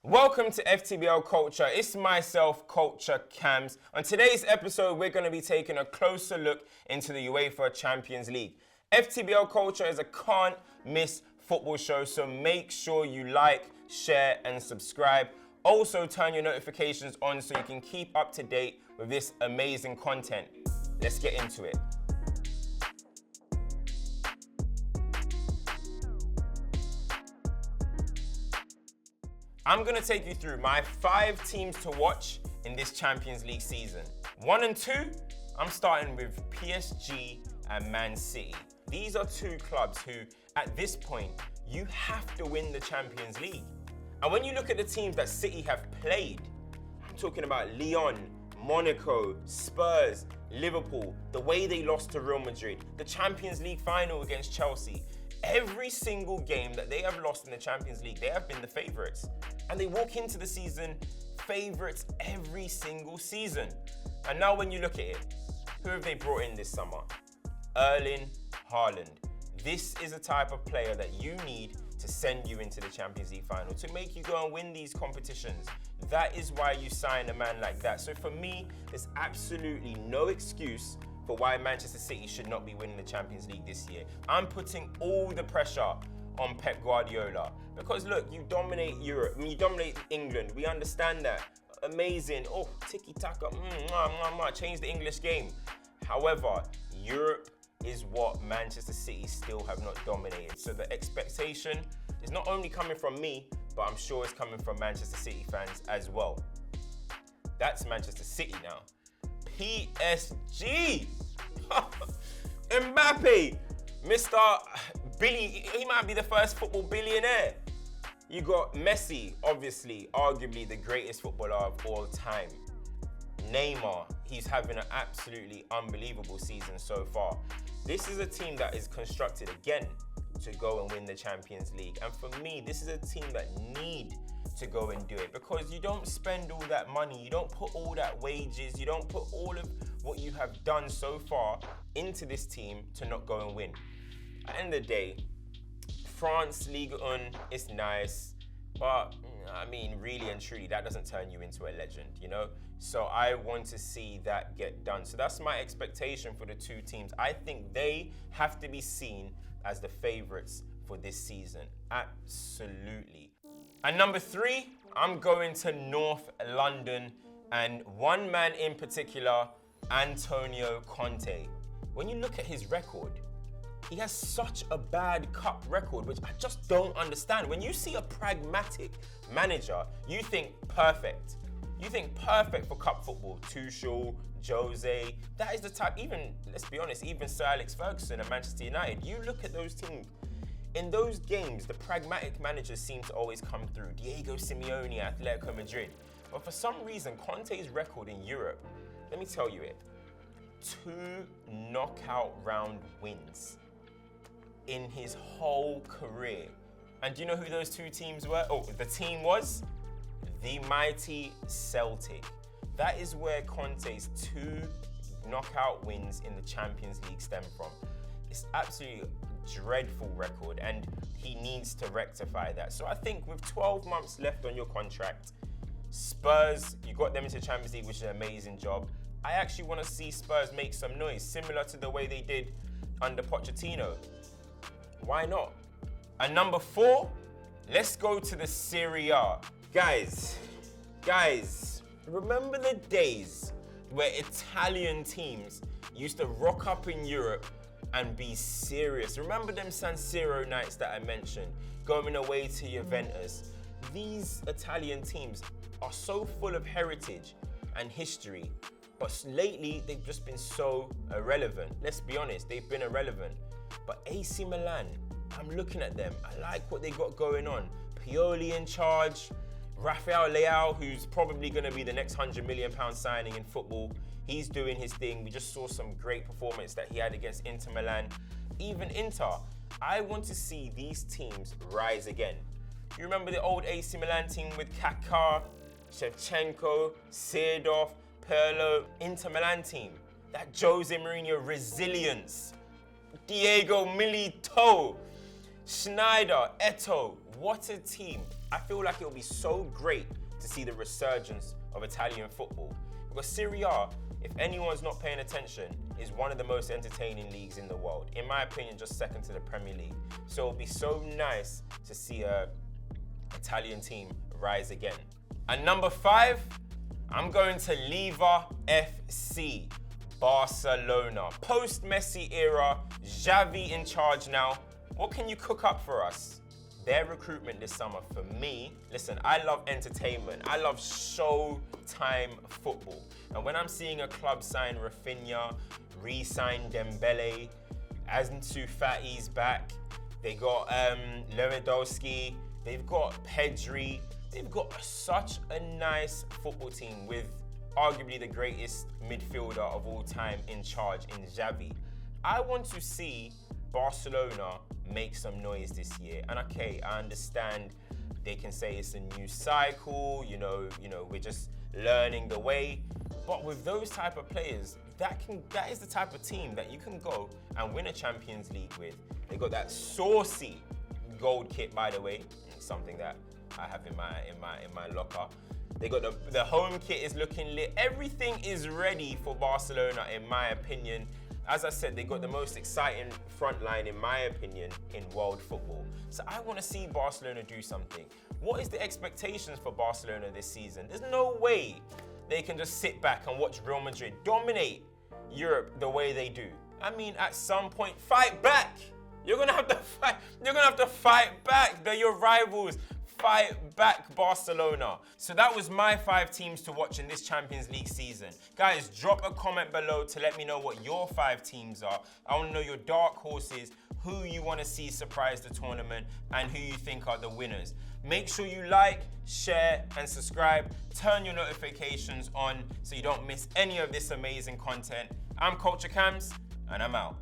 Welcome to FTBL Culture. It's myself, CultureCams. On today's episode, we're going to be taking a closer look into the UEFA Champions League. FTBL Culture is a can't miss football show, so make sure you like, share, and subscribe. Also, turn your notifications on so you can keep up to date with this amazing content. Let's get into it. I'm going to take you through my 5 teams to watch in this Champions League season. 1 and 2, I'm starting with PSG and Man City. These are 2 clubs who, at this point, you have to win the Champions League. And when you look at the teams that City have played, I'm talking about Lyon, Monaco, Spurs, Liverpool, the way they lost to Real Madrid, the Champions League final against Chelsea. Every single game that they have lost in the Champions League, they have been the favourites. And they walk into the season favourites every single season. And now when you look at it, who have they brought in this summer? Erling Haaland. This is a type of player that you need to send you into the Champions League final, to make you go and win these competitions. That is why you sign a man like that. So for me, there's absolutely no excuse for why Manchester City should not be winning the Champions League this year. I'm putting all the pressure on Pep Guardiola. Because look, you dominate Europe, you dominate England, we understand that. Amazing, oh, tiki-taka, change the English game. However, Europe is what Manchester City still have not dominated. So the expectation is not only coming from me, but I'm sure it's coming from Manchester City fans as well. That's Manchester City now. PSG! Mbappe! Mr. Billy, he might be the first football billionaire. You got Messi, obviously, arguably the greatest footballer of all time. Neymar, he's having an absolutely unbelievable season so far. This is a team that is constructed again to go and win the Champions League. And for me, this is a team that need to go and do it, because you don't spend all that money, you don't put all that wages, you don't put all of what you have done so far into this team to not go and win. At the end of the day, France Ligue 1 is nice, but I mean, really and truly, that doesn't turn you into a legend, you know? So I want to see that get done. So that's my expectation for the 2 teams. I think they have to be seen as the favourites for this season. Absolutely. And number 3, I'm going to North London, and one man in particular, Antonio Conte. When you look at his record, he has such a bad cup record, which I just don't understand. When you see a pragmatic manager, you think perfect. You think perfect for cup football. Tuchel, Jose, that is the type, even, let's be honest, even Sir Alex Ferguson at Manchester United. You look at those teams, in those games, the pragmatic managers seem to always come through. Diego Simeone at Atletico Madrid. But for some reason, Conte's record in Europe, let me tell you it, 2 knockout round wins in his whole career. And do you know who those 2 teams were? Oh, the team was the mighty Celtic. That is where Conte's 2 knockout wins in the Champions League stem from. It's absolutely dreadful record, and he needs to rectify that. So I think with 12 months left on your contract, Spurs, you got them into the Champions League, which is an amazing job. I actually want to see Spurs make some noise, similar to the way they did under Pochettino. Why not? And number 4, let's go to the Serie A. Guys, remember the days where Italian teams used to rock up in Europe and be serious? Remember them San Siro nights that I mentioned, going away to Juventus? These Italian teams are so full of heritage and history, but lately they've just been so irrelevant. Let's be honest, they've been irrelevant. But AC Milan, I'm looking at them. I like what they got going on. Pioli in charge, Rafael Leao, who's probably going to be the next £100 million signing in football. He's doing his thing. We just saw some great performance that he had against Inter Milan. Even Inter, I want to see these teams rise again. You remember the old AC Milan team with Kaká, Shevchenko, Seedorf, Pirlo, Inter Milan team? That Jose Mourinho resilience. Diego Milito, Schneider, Eto'o, what a team. I feel like it will be so great to see the resurgence of Italian football. Because Serie A, if anyone's not paying attention, is one of the most entertaining leagues in the world. In my opinion, just second to the Premier League. So it'll be so nice to see a Italian team rise again. And number 5, I'm going to Liva FC, Barcelona. Post-Messi era, Xavi in charge now. What can you cook up for us? Their recruitment this summer, for me, listen, I love entertainment. I love showtime football. And when I'm seeing a club sign Rafinha, re-sign Dembele, Ansu Fati's back, they got Lewandowski, they've got Pedri, they've got such a nice football team with arguably the greatest midfielder of all time in charge in Xavi. I want to see Barcelona make some noise this year. And okay, I understand they can say it's a new cycle, you know, we're just learning the way. But with those type of players, that is the type of team that you can go and win a Champions League with. They got that saucy gold kit, by the way, something that I have in my locker. They got the home kit is looking lit. Everything is ready for Barcelona, in my opinion. As I said, they got the most exciting front line, in my opinion, in world football. So I want to see Barcelona do something. What is the expectations for Barcelona this season? There's no way they can just sit back and watch Real Madrid dominate Europe the way they do. I mean, at some point, fight back. You're gonna have to fight. You're gonna have to fight back. They're your rivals. Fight back, Barcelona. So that was my 5 teams to watch in this Champions League season. Guys, drop a comment below to let me know what your 5 teams are. I want to know your dark horses, who you want to see surprise the tournament, and who you think are the winners. Make sure you like, share, and subscribe. Turn your notifications on so you don't miss any of this amazing content. I'm CultureCams, and I'm out.